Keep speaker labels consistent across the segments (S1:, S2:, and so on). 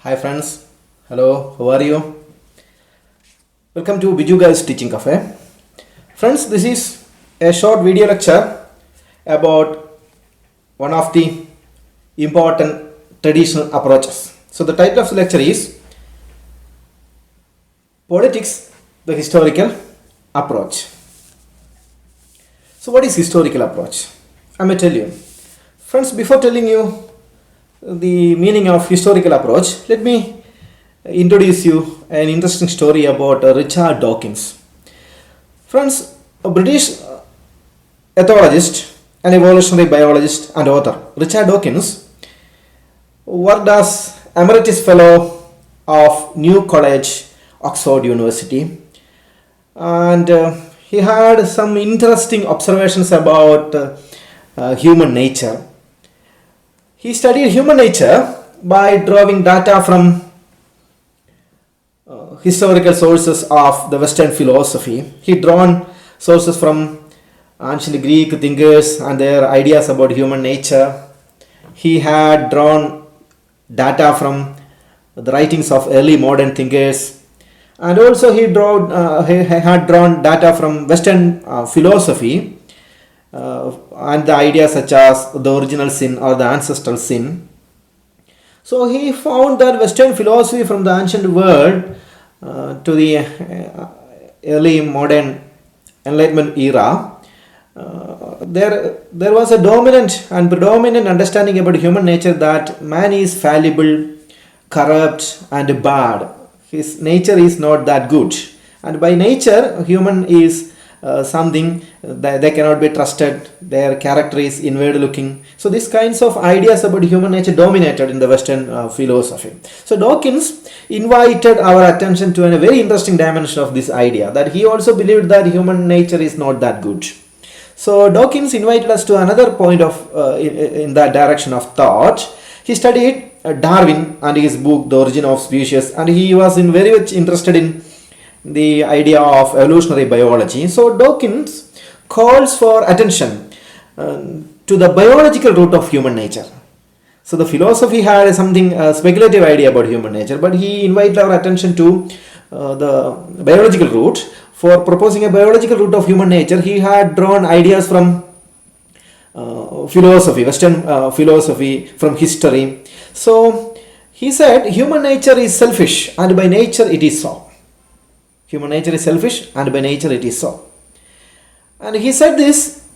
S1: Hi friends, hello, how are you? Welcome to Biju Guys Teaching Cafe. Friends, this is a short video lecture about one of the important traditional approaches. So the title of the lecture is Politics, the Historical Approach. So what is historical approach? I may tell you. Friends, before telling you the meaning of historical approach, let me introduce you an interesting story about Richard Dawkins. Friends, a British ethologist, an evolutionary biologist and author, Richard Dawkins worked as Emeritus Fellow of New College, Oxford University, and he had some interesting observations about human nature. He studied human nature by drawing data from historical sources of the Western philosophy. He drawn sources from ancient Greek thinkers and their ideas about human nature. He had drawn data from the writings of early modern thinkers, and also he had drawn data from Western philosophy and the ideas such as the original sin or the ancestral sin. So he found that Western philosophy from the ancient world to the early modern Enlightenment era, there was a dominant and predominant understanding about human nature that man is fallible, corrupt and bad. His nature is not that good, and by nature human is something that they cannot be trusted, their character is inward looking. So these kinds of ideas about human nature dominated in the Western philosophy. So Dawkins invited our attention to a very interesting dimension of this idea, that he also believed that human nature is not that good. So Dawkins invited us to another point of in that direction of thought. He studied Darwin and his book The Origin of Species, and he was very much interested in the idea of evolutionary biology. So Dawkins calls for attention to the biological root of human nature. So the philosophy had something speculative idea about human nature, but he invited our attention to the biological root. For proposing a biological root of human nature, he had drawn ideas from philosophy, Western philosophy, from history. So he said human nature is selfish and by nature it is so. Human nature is selfish and by nature it is so. And he said this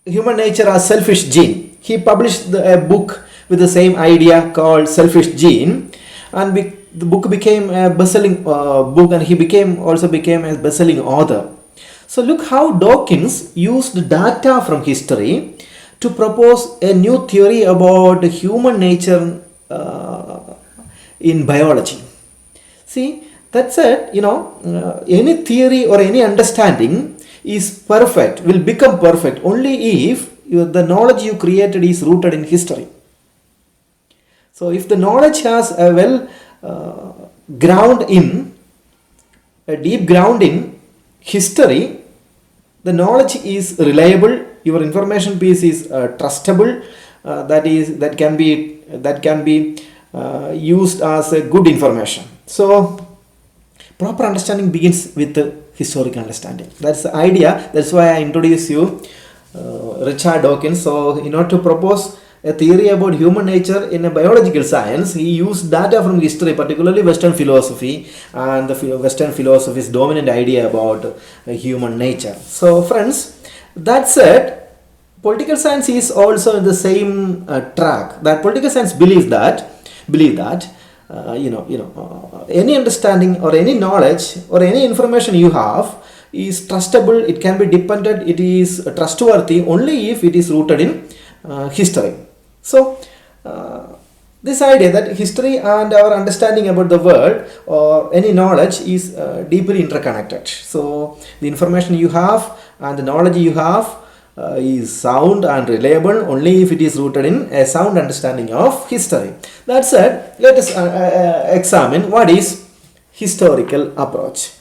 S1: human nature as selfish gene. He published a book with the same idea called Selfish Gene, and the book became a best-selling book, and he also became a best-selling author. So look how Dawkins used data from history to propose a new theory about human nature in biology. See, that said, any theory or any understanding is perfect, will become perfect only if the knowledge you created is rooted in history. So if the knowledge has a deep ground in history, the knowledge is reliable, your information piece is trustable, that can be used as a good information. So proper understanding begins with the historical understanding. That's the idea. That's why I introduce you Richard Dawkins. So in order to propose a theory about human nature in a biological science, he used data from history, particularly Western philosophy, and the Western philosophy's dominant idea about human nature. So friends, that said, political science is also in the same track. That political science believe that any understanding or any knowledge or any information you have is trustable, it can be depended, it is trustworthy only if it is rooted in history. So this idea that history and our understanding about the world or any knowledge is deeply interconnected. So the information you have and the knowledge you have is sound and reliable only if it is rooted in a sound understanding of history. That said, let us examine what is historical approach.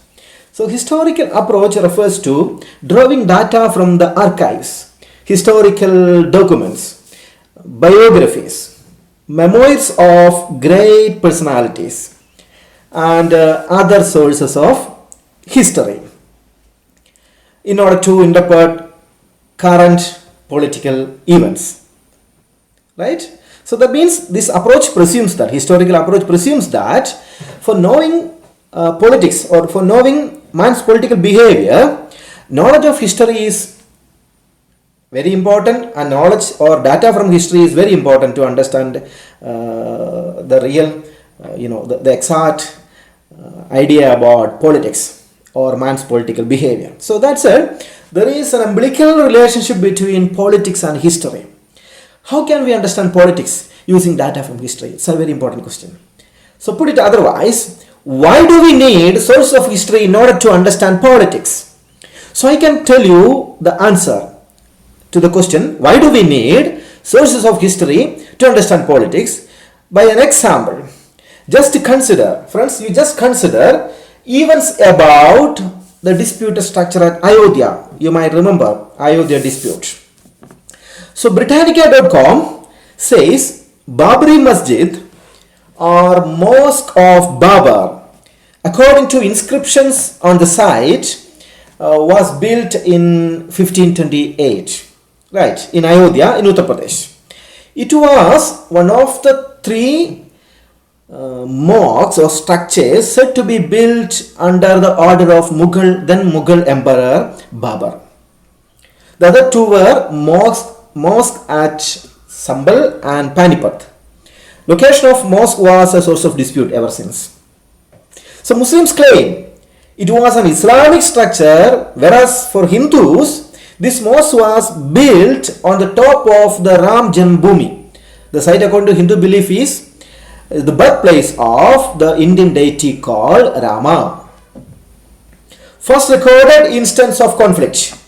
S1: So historical approach refers to drawing data from the archives, historical documents, biographies, memoirs of great personalities, and other sources of history in order to interpret current political events. Right? So that means this approach presumes that, historical approach presumes that for knowing politics, or for knowing man's political behavior, knowledge of history is very important, and knowledge or data from history is very important to understand the real, the exact idea about politics or man's political behavior. So that's it. There is an umbilical relationship between politics and history. How can we understand politics using data from history? It's a very important question. So put it otherwise, why do we need sources of history in order to understand politics? So I can tell you the answer to the question, why do we need sources of history to understand politics, by an example. Just consider, friends, you just consider events about the disputed structure at Ayodhya. You might remember Ayodhya dispute. So Britannica.com says Babri Masjid or Mosque of Babar, according to inscriptions on the site, was built in 1528, right, in Ayodhya in Uttar Pradesh. It was one of the three mosques or structures said to be built under the order of then Mughal Emperor Babur. The other two were mosque at Sambal and Panipat. Location of mosque was a source of dispute ever since. So Muslims claim it was an Islamic structure, whereas for Hindus this mosque was built on the top of the Ram Janmabhoomi. The site, according to Hindu belief, is the birthplace of the Indian deity called Rama. First recorded instance of conflict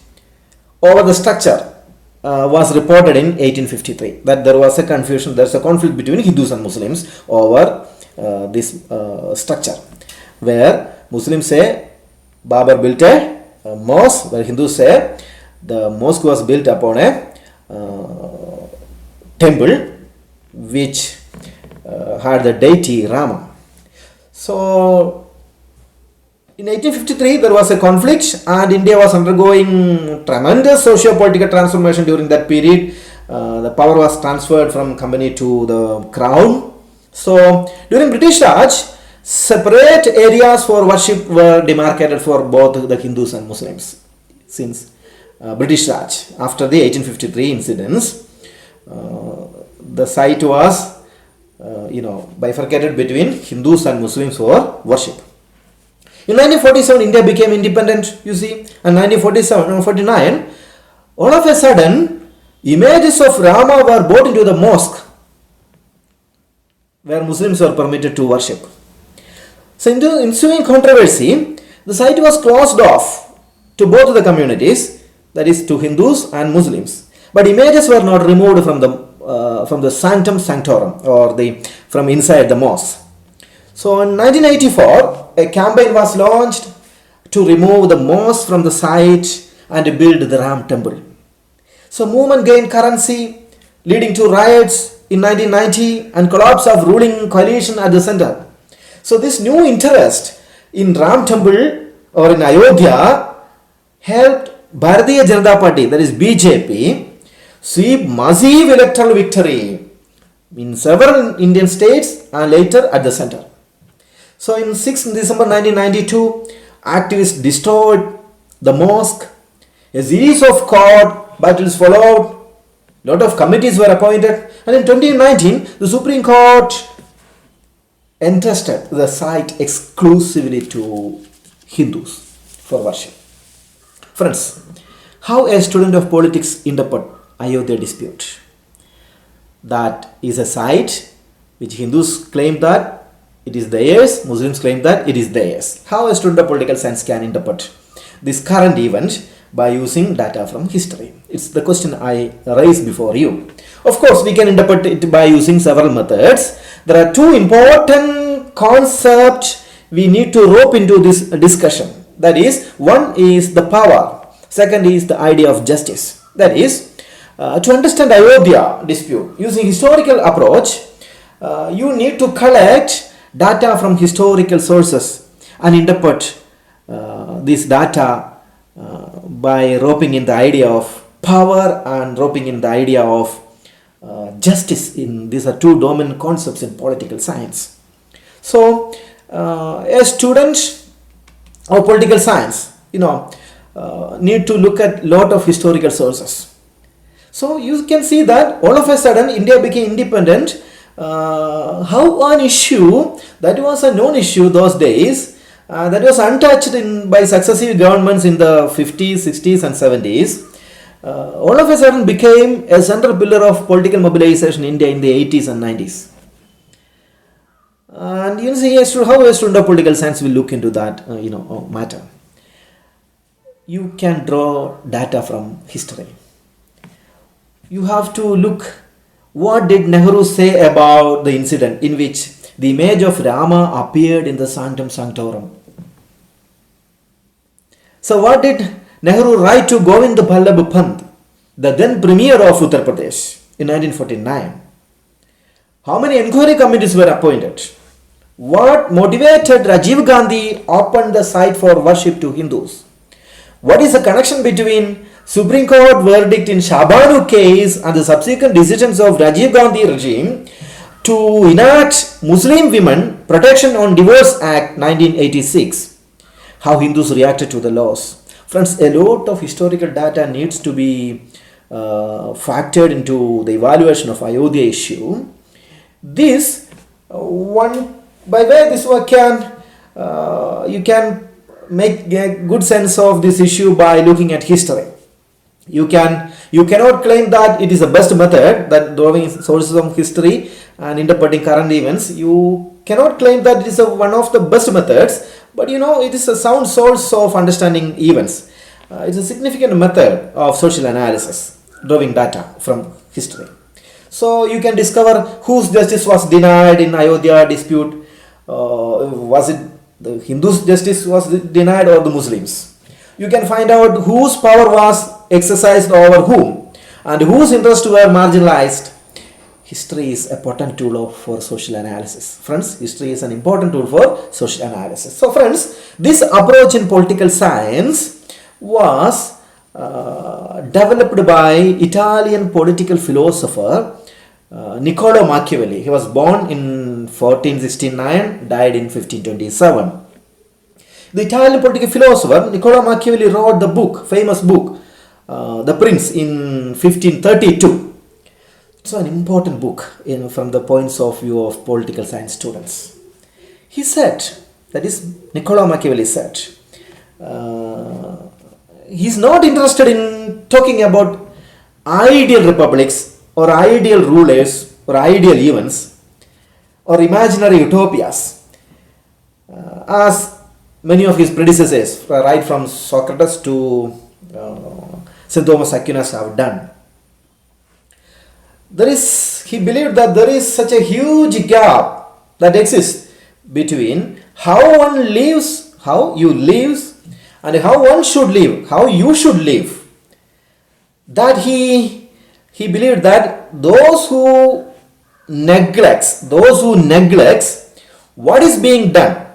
S1: over the structure was reported in 1853. That there was a confusion, there's a conflict between Hindus and Muslims over this structure, where Muslims say Babur built a mosque, where Hindus say the mosque was built upon a temple which had the deity Rama. So in 1853 there was a conflict, and India was undergoing tremendous socio-political transformation during that period. The power was transferred from company to the crown. So during British Raj, separate areas for worship were demarcated for both the Hindus and Muslims. Since British Raj, after the 1853 incidents, the site was bifurcated between Hindus and Muslims for worship. In 1947, India became independent, you see, and 1947-49, all of a sudden, images of Rama were brought into the mosque, where Muslims were permitted to worship. So in the ensuing controversy, the site was closed off to both the communities, that is to Hindus and Muslims. But images were not removed from the sanctum sanctorum, or from inside the mosque. So in 1984, a campaign was launched to remove the mosque from the site and build the Ram temple. So movement gained currency, leading to riots in 1990 and collapse of ruling coalition at the center. So this new interest in Ram temple or in Ayodhya helped Bharatiya Janata Party, that is BJP, see massive electoral victory in several Indian states and later at the center. So in 6 December 1992, activists destroyed the mosque. A series of court battles followed. A lot of committees were appointed. And in 2019, the Supreme Court entrusted the site exclusively to Hindus for worship. Friends, how a student of politics interpret Ayodhya dispute? That is a site which Hindus claim that it is theirs, Muslims claim that it is theirs. How a student of political science can interpret this current event by using data from history? It's the question I raised before you. Of course, we can interpret it by using several methods. There are two important concepts we need to rope into this discussion. That is, one is the power, second is the idea of justice. That is, to understand Ayodhya dispute using historical approach, you need to collect data from historical sources and interpret this data by roping in the idea of power and roping in the idea of justice. These are two dominant concepts in political science. So a student of political science, need to look at lot of historical sources. So you can see that all of a sudden India became independent. How an issue that was a known issue those days, that was untouched by successive governments in the 50s, 60s and 70s, all of a sudden became a central pillar of political mobilization in India in the 80s and 90s. And you see how a student of political science will look into that matter. You can draw data from history. You have to look what did Nehru say about the incident in which the image of Rama appeared in the Sanctum Sanctorum. So what did Nehru write to Govind Ballabh Pant, the then premier of Uttar Pradesh, in 1949? How many inquiry committees were appointed? What motivated Rajiv Gandhi open the site for worship to Hindus? What is the connection between Supreme Court verdict in Shabanu case and the subsequent decisions of Rajiv Gandhi regime to enact Muslim Women Protection on Divorce Act 1986? How Hindus reacted to the laws? Friends, a lot of historical data needs to be factored into the evaluation of Ayodhya issue. This by way this work you can make a good sense of this issue by looking at history. You cannot claim that it is the best method, that drawing sources of history and interpreting current events. You cannot claim that it is one of the best methods, but it is a sound source of understanding events. It's a significant method of social analysis, drawing data from history. So you can discover whose justice was denied in Ayodhya dispute. Was it the Hindus' justice was denied or the Muslims? You can find out whose power was exercised over whom and whose interests were marginalized. History is a potent tool for social analysis. Friends, history is an important tool for social analysis. So friends, this approach in political science was developed by Italian political philosopher Niccolo Machiavelli. He was born in 1469, died in 1527. The Italian political philosopher Niccolo Machiavelli wrote the famous book, The Prince, in 1532. It's an important book from the points of view of political science students. He said, that is Niccolo Machiavelli said, he's not interested in talking about ideal republics or ideal rulers or ideal events or imaginary utopias, as many of his predecessors, right from Socrates to St. Thomas Aquinas, have done. He believed that there is such a huge gap that exists between how one lives, how you live, and how one should live, how you should live, that he believed that those who neglects what is being done,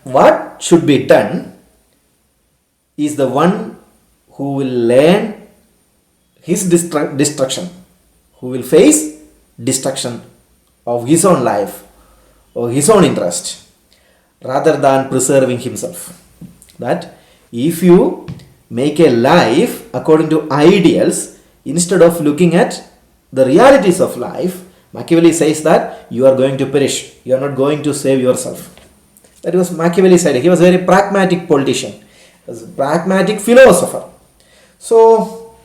S1: what should be done is the one who will learn his destruction, who will face destruction of his own life or his own interest, rather than preserving himself. That if you make a life according to ideals instead of looking at the realities of life, Machiavelli says that you are going to perish. You are not going to save yourself. That was Machiavelli's idea. He was a very pragmatic politician. He was a pragmatic philosopher. So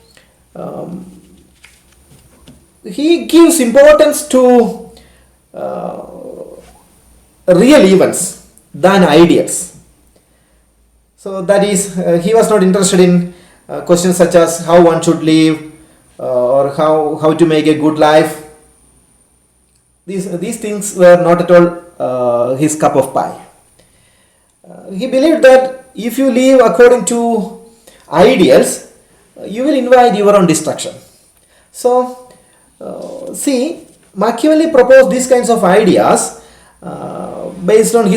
S1: he gives importance to real events than ideals. So that is, he was not interested in questions such as how one should live or how to make a good life. These things were not at all his cup of pie. He believed that if you live according to ideals, you will invite your own destruction. So, see, Machiavelli proposed these kinds of ideas based on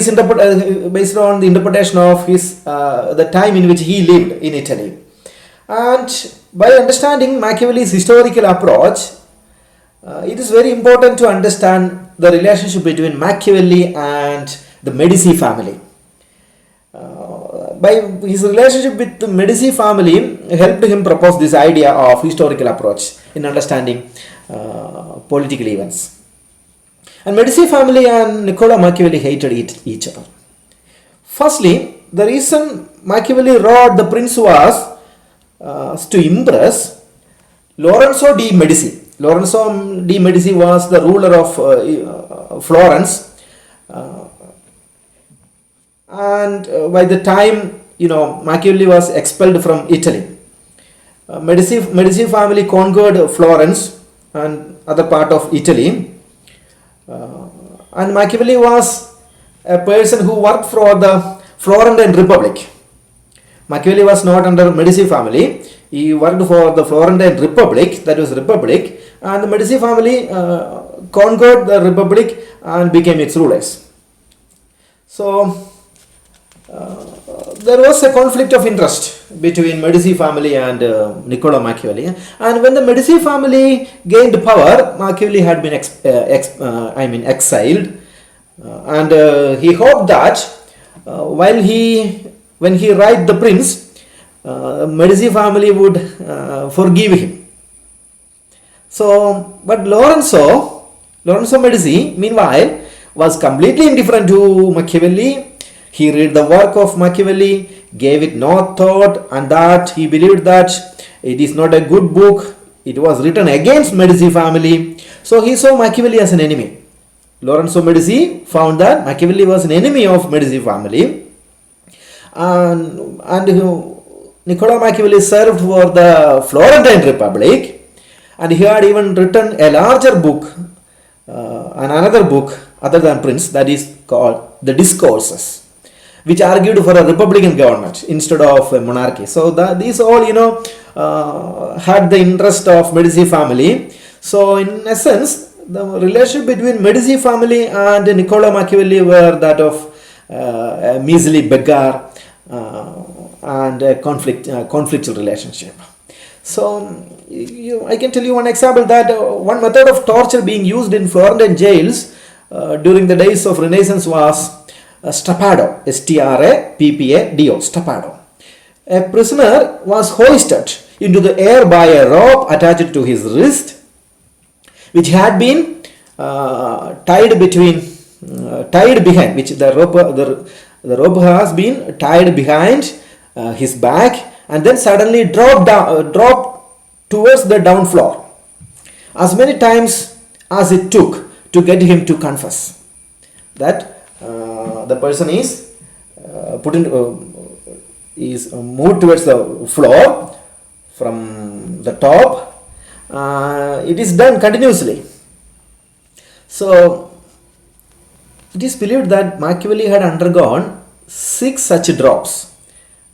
S1: based on the interpretation of his the time in which he lived in Italy. And by understanding Machiavelli's historical approach, it is very important to understand the relationship between Machiavelli and the Medici family. By his relationship with the Medici family helped him propose this idea of historical approach in understanding political events. And Medici family and Niccolo Machiavelli hated each other. Firstly, the reason Machiavelli wrote The Prince was to impress Lorenzo di Medici. Lorenzo di Medici was the ruler of Florence, and by the time Machiavelli was expelled from Italy, Medici family conquered Florence and other part of Italy, and Machiavelli was a person who worked for the Florentine Republic. Machiavelli was not under Medici family. He worked for the Florentine Republic, that was Republic, and the Medici family conquered the Republic and became its rulers. So there was a conflict of interest between Medici family and Niccolo Machiavelli. And when the Medici family gained power, Machiavelli had been exiled, and he hoped that when he write The Prince, Medici family would forgive him. So, but Lorenzo Medici, meanwhile, was completely indifferent to Machiavelli. He read the work of Machiavelli, gave it no thought, and that he believed that it is not a good book. It was written against Medici family. So he saw Machiavelli as an enemy. Lorenzo Medici found that Machiavelli was an enemy of Medici family, and Niccolo Machiavelli served for the Florentine Republic, and he had even written a larger book, and another book other than Prince, that is called The Discourses, which argued for a republican government instead of a monarchy. So these all had the interest of Medici family. So in essence, the relationship between Medici family and Niccolo Machiavelli were that of a measly beggar and a conflictual relationship. So I can tell you one example, that one method of torture being used in Florentine jails during the days of Renaissance was strappado, S-T-R-A-P-P-A-D-O, strappado. A prisoner was hoisted into the air by a rope attached to his wrist, which had been tied behind, which the rope has been tied behind his back, and then suddenly dropped towards the down floor, as many times as it took to get him to confess that the person is moved towards the floor from the top. It is done continuously. So it is believed that Machiavelli had undergone 6 such drops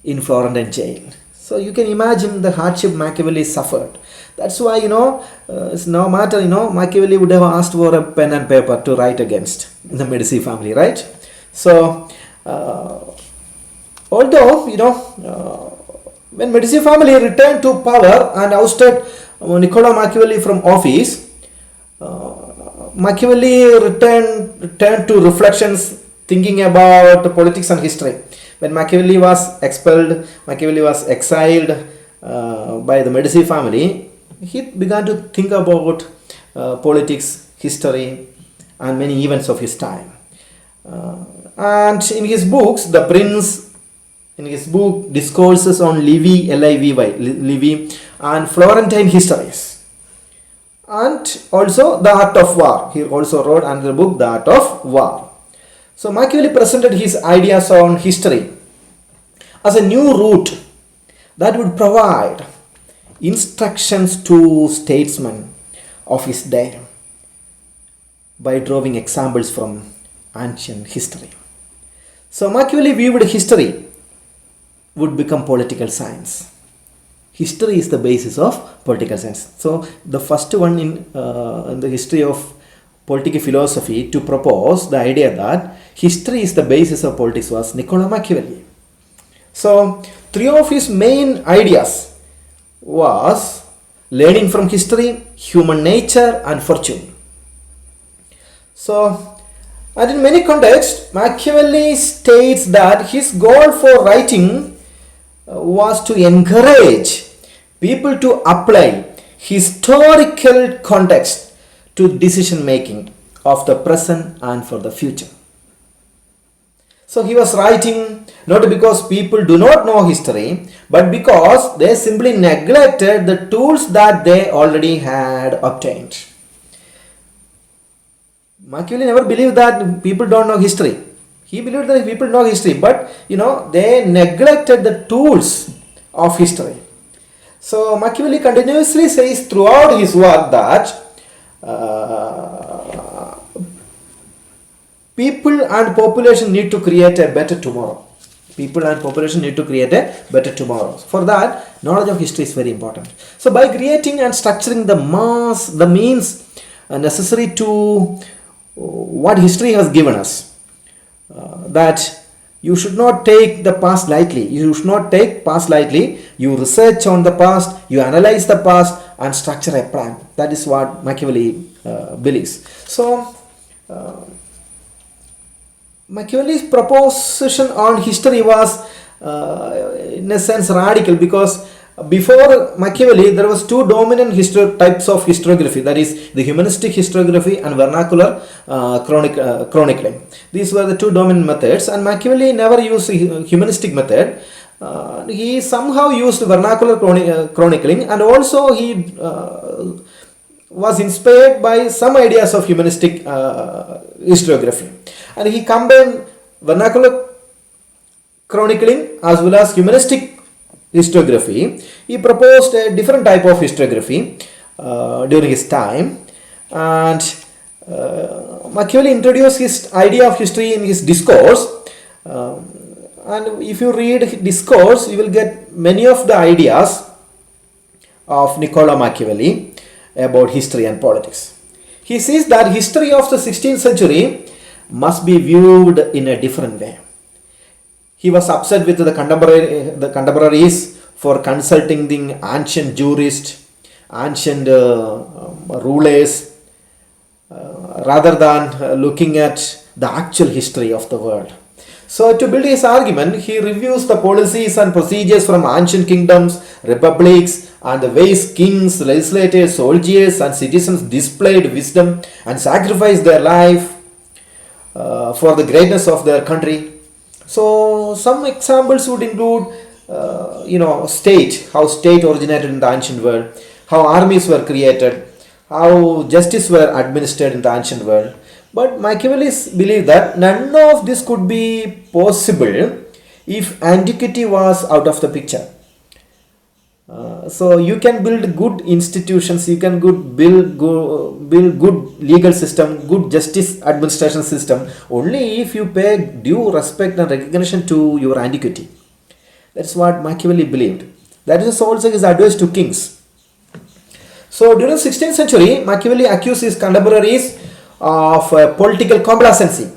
S1: in Florentine jail. So you can imagine the hardship Machiavelli suffered. That's why it's no matter Machiavelli would have asked for a pen and paper to write against the Medici family, right? So although when Medici family returned to power and ousted Niccolo Machiavelli from office, Machiavelli returned to reflections, thinking about politics and history. When Machiavelli was expelled, Machiavelli was exiled by the Medici family, he began to think about politics, history, and many events of his time. And in his books, The Prince, in his book Discourses on Livy, Livy, and Florentine Histories, and also The Art of War. He also wrote another book, The Art of War. So Machiavelli presented his ideas on history as a new route that would provide instructions to statesmen of his day by drawing examples from ancient history. So Machiavelli viewed history would become political science. History is the basis of political science. So the first one in the history of political philosophy to propose the idea that history is the basis of politics was Niccolo Machiavelli. So three of his main ideas was learning from history, human nature, and fortune. So, and in many contexts, Machiavelli states that his goal for writing was to encourage people to apply historical context to decision making of the present and for the future. So he was writing not because people do not know history, but because they simply neglected the tools that they already had obtained. Machiavelli never believed that people don't know history. He believed that people know history, but they neglected the tools of history. So Machiavelli continuously says throughout his work that people and population need to create a better tomorrow. People and population need to create a better tomorrow. For that, knowledge of history is very important. So by creating and structuring the means necessary to what history has given us, that you should not take the past lightly. You should not take past lightly. You research on the past, you analyze the past and structure a plan. That is what Machiavelli believes. So Machiavelli's proposition on history was in a sense radical, because before Machiavelli there was two dominant types of historiography, that is the humanistic historiography and vernacular chronicling. These were the two dominant methods, and Machiavelli never used humanistic method. He somehow used vernacular chronicling, and also he was inspired by some ideas of humanistic historiography, and he combined vernacular chronicling as well as humanistic historiography. He proposed a different type of historiography during his time, and Machiavelli introduced his idea of history in his discourse, and if you read discourse you will get many of the ideas of Niccolo Machiavelli about history and politics. He says that history of the 16th century must be viewed in a different way. He was upset with the contemporaries for consulting the ancient jurists, ancient rulers, rather than looking at the actual history of the world. So to build his argument, he reviews the policies and procedures from ancient kingdoms, republics, and the ways kings, legislators, soldiers, and citizens displayed wisdom and sacrificed their life for the greatness of their country. So some examples would include, how state originated in the ancient world, how armies were created, how justice were administered in the ancient world. But Machiavelli believed that none of this could be possible if antiquity was out of the picture. So you can build good institutions, you can build good legal system, good justice administration system only if you pay due respect and recognition to your antiquity. That's what Machiavelli believed. That is also his advice to kings. So during the 16th century, Machiavelli accused his contemporaries of political complacency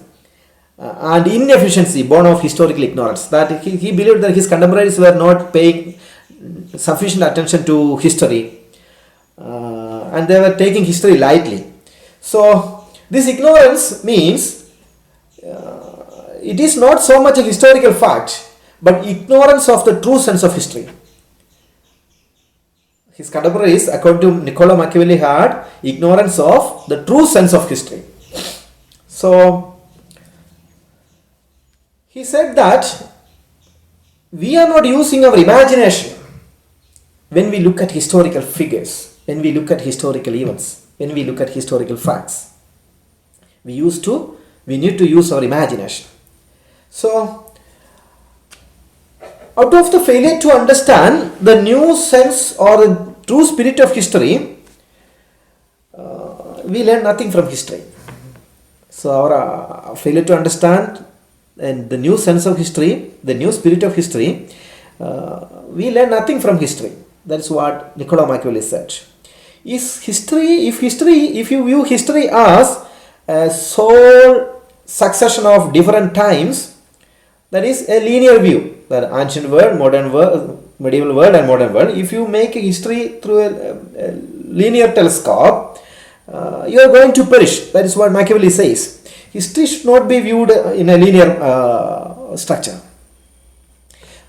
S1: and inefficiency born of historical ignorance. That he believed that his contemporaries were not paying sufficient attention to history and they were taking history lightly. So this ignorance means it is not so much a historical fact, but ignorance of the true sense of history. His contemporaries, according to Niccolo Machiavelli, had ignorance of the true sense of history. So he said that we are not using our imagination when we look at historical figures, when we look at historical events, when we look at historical facts. We need to use our imagination. So out of the failure to understand the new sense or the true spirit of history, we learn nothing from history. So our failure to understand and the new sense of history, the new spirit of history, we learn nothing from history. That's what Niccolo Machiavelli said. If you view history as a sole succession of different times, that is a linear view, the ancient world, modern world, medieval world and modern world. If you make history through a linear telescope, you are going to perish. That is what Machiavelli says. History should not be viewed in a linear structure.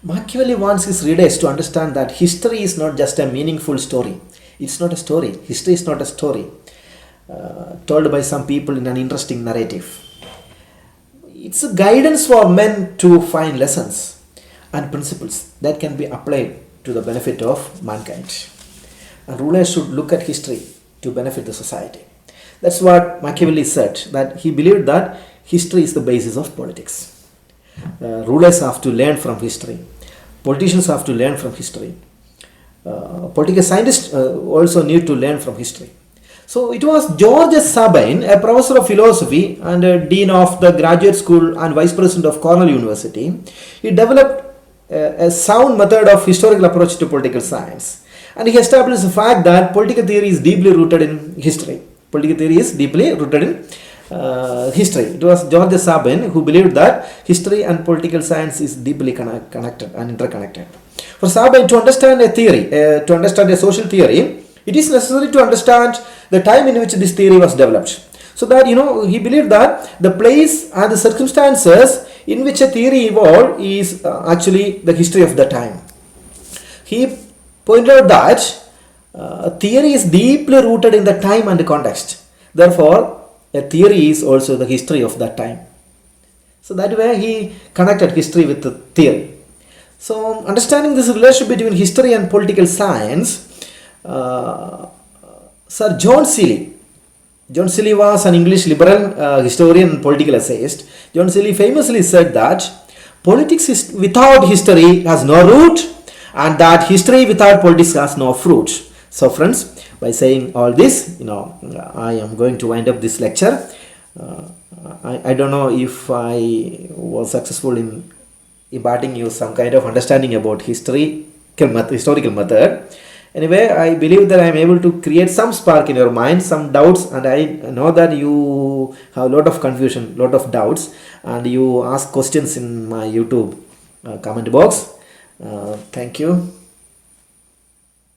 S1: Machiavelli wants his readers to understand that history is not just a meaningful story. It's not a story. History is not a story told by some people in an interesting narrative. It's a guidance for men to find lessons and principles that can be applied to the benefit of mankind. And rulers should look at history to benefit the society. That's what Machiavelli said, that he believed that history is the basis of politics. Rulers have to learn from history. Politicians have to learn from history. Political scientists also need to learn from history. So it was George Sabine, a professor of philosophy and a dean of the graduate school and vice president of Cornell University. He developed a sound method of historical approach to political science. And he established the fact that political theory is deeply rooted in history. Political theory is deeply rooted in history. It was George Sabine who believed that history and political science is deeply connected and interconnected. For Sabine to understand a theory, to understand a social theory, it is necessary to understand the time in which this theory was developed. So that, he believed that the place and the circumstances in which a theory evolved is actually the history of the time. He pointed out that theory is deeply rooted in the time and the context. Therefore, a theory is also the history of that time. So that way he connected history with the theory. So understanding this relationship between history and political science, Sir John Seeley. John Seeley was an English liberal historian and political essayist. John Seeley famously said that politics without history has no root, and that history without politics has no fruit. So friends, by saying all this, I am going to wind up this lecture. I don't know if I was successful in imparting you some kind of understanding about historical method. Anyway, I believe that I am able to create some spark in your mind, some doubts, and I know that you have a lot of confusion, lot of doubts, and you ask questions in my YouTube comment box. Thank you.